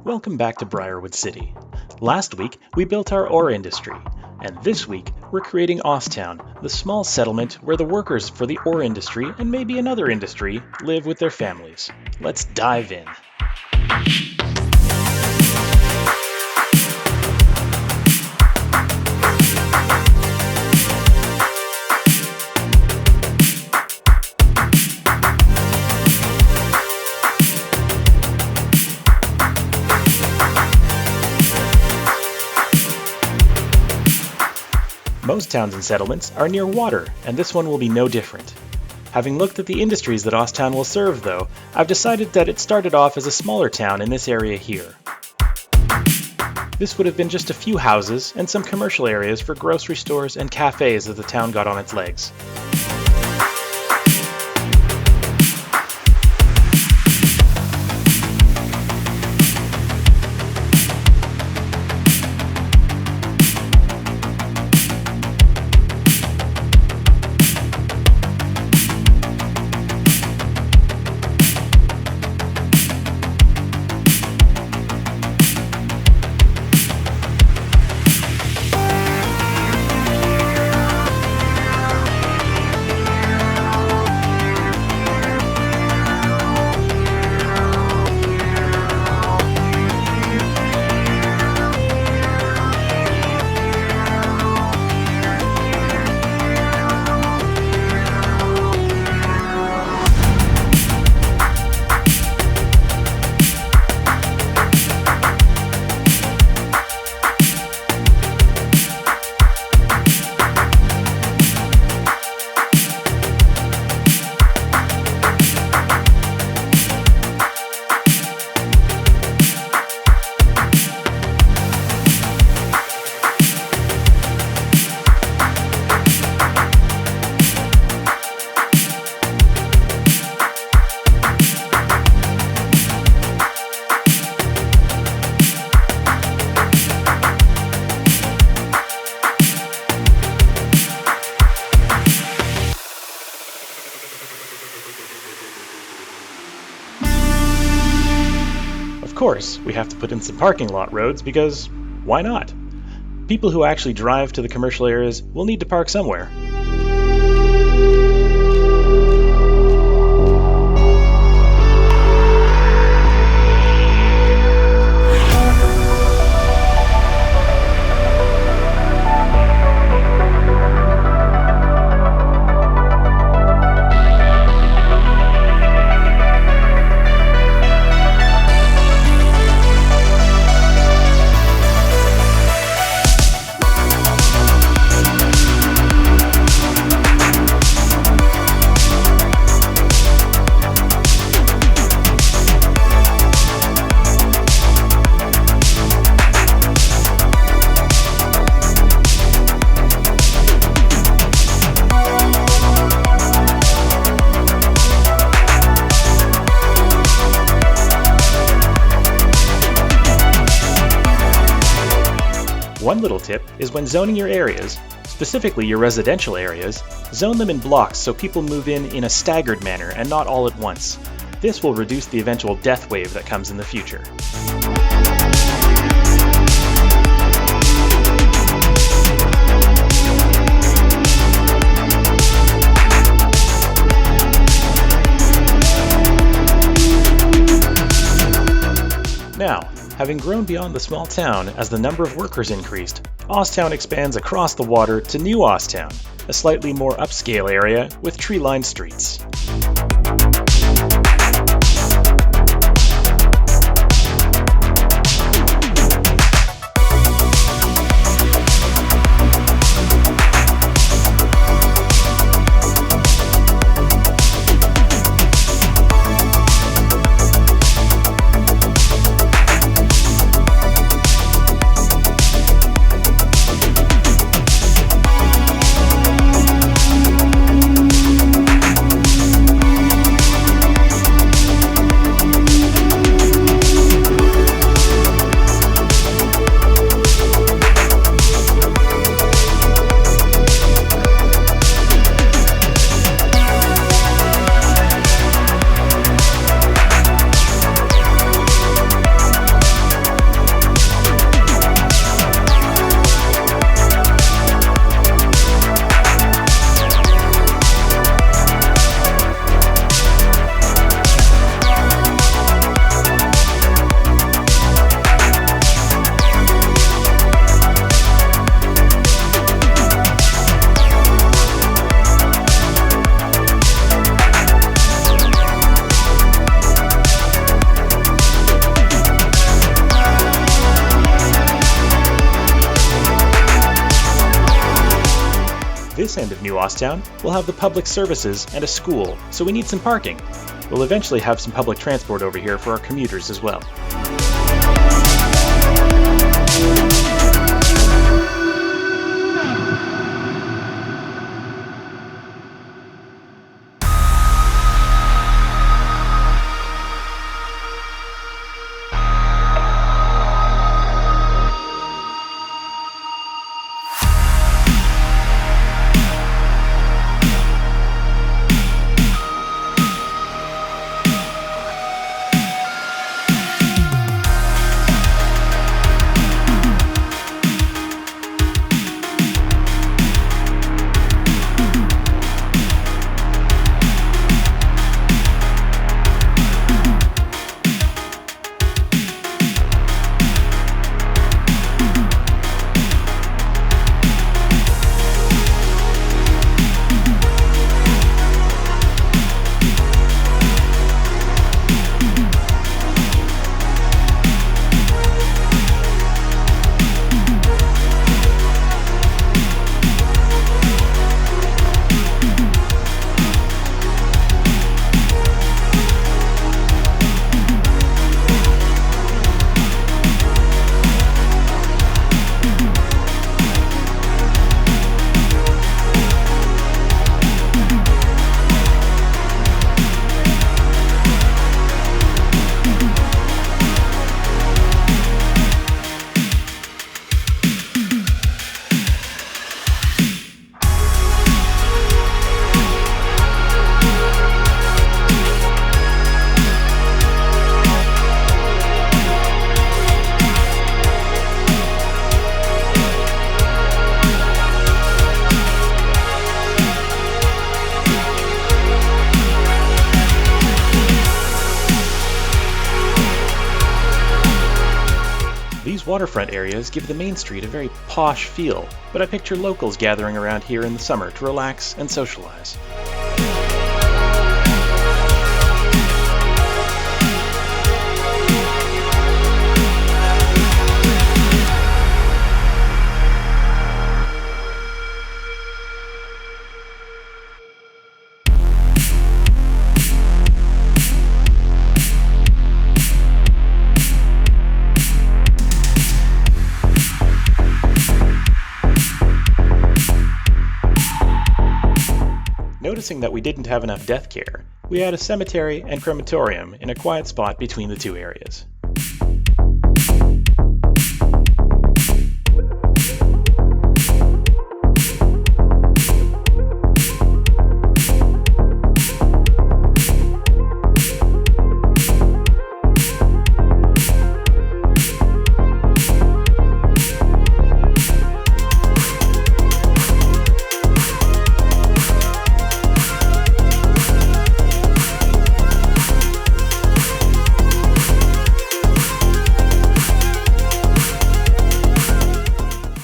Welcome back to Briarwood City. Last week, we built our ore industry, and this week, we're creating Osstown, the small settlement where the workers for the ore industry and maybe another industry live with their families. Let's dive in. Most towns and settlements are near water, and this one will be no different. Having looked at the industries that Osstown will serve, though, I've decided that it started off as a smaller town in this area here. This would have been just a few houses and some commercial areas for grocery stores and cafes as the town got on its legs. Of course, we have to put in some parking lot roads because why not? People who actually drive to the commercial areas will need to park somewhere. One little tip is when zoning your areas, specifically your residential areas, zone them in blocks so people move in a staggered manner and not all at once. This will reduce the eventual death wave that comes in the future. Now, having grown beyond the small town as the number of workers increased, Osstown expands across the water to New Osstown, a slightly more upscale area with tree-lined streets. This end of New Osstown will have the public services and a school, so we need some parking. We'll eventually have some public transport over here for our commuters as well. These waterfront areas give the main street a very posh feel, but I picture locals gathering around here in the summer to relax and socialize. Noticing that we didn't have enough death care, we had a cemetery and crematorium in a quiet spot between the two areas.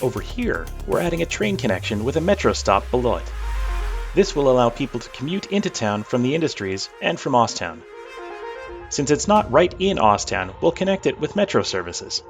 Over here, we're adding a train connection with a metro stop below it. This will allow people to commute into town from the industries and from Osstown. Since it's not right in Osstown, we'll connect it with metro services.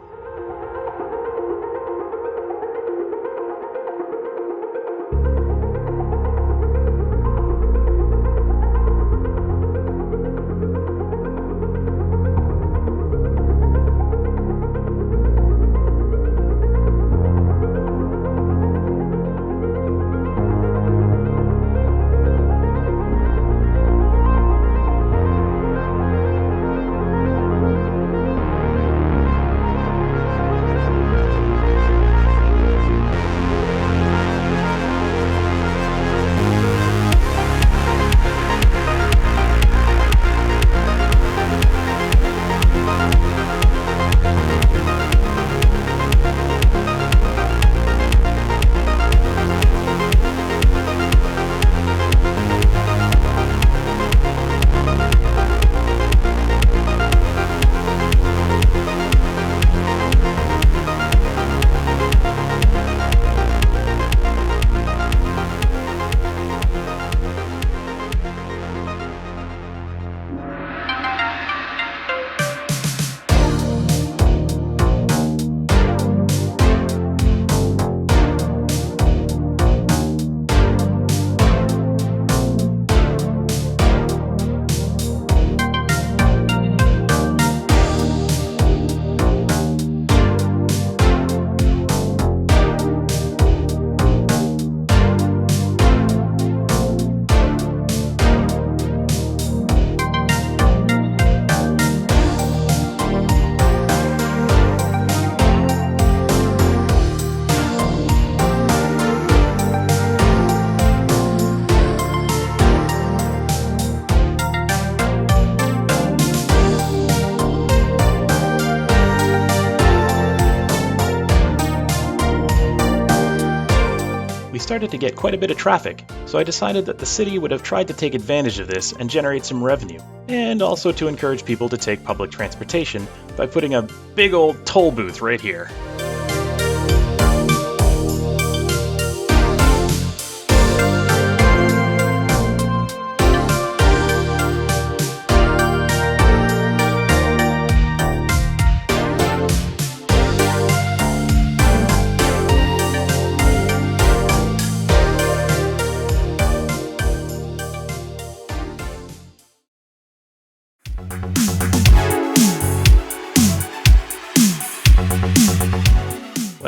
we started to get quite a bit of traffic, so I decided that the city would have tried to take advantage of this and generate some revenue, and also to encourage people to take public transportation by putting a big old toll booth right here.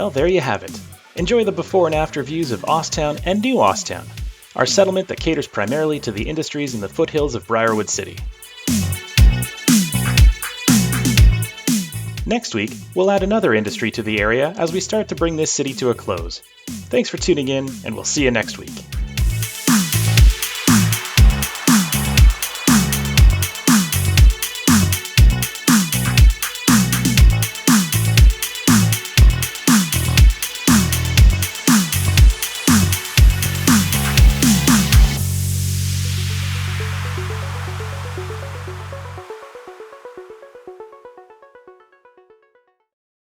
Well, there you have it. Enjoy the before and after views of Osstown and New Osstown, our settlement that caters primarily to the industries in the foothills of Briarwood City. Next week, we'll add another industry to the area as we start to bring this city to a close. Thanks for tuning in, and we'll see you next week.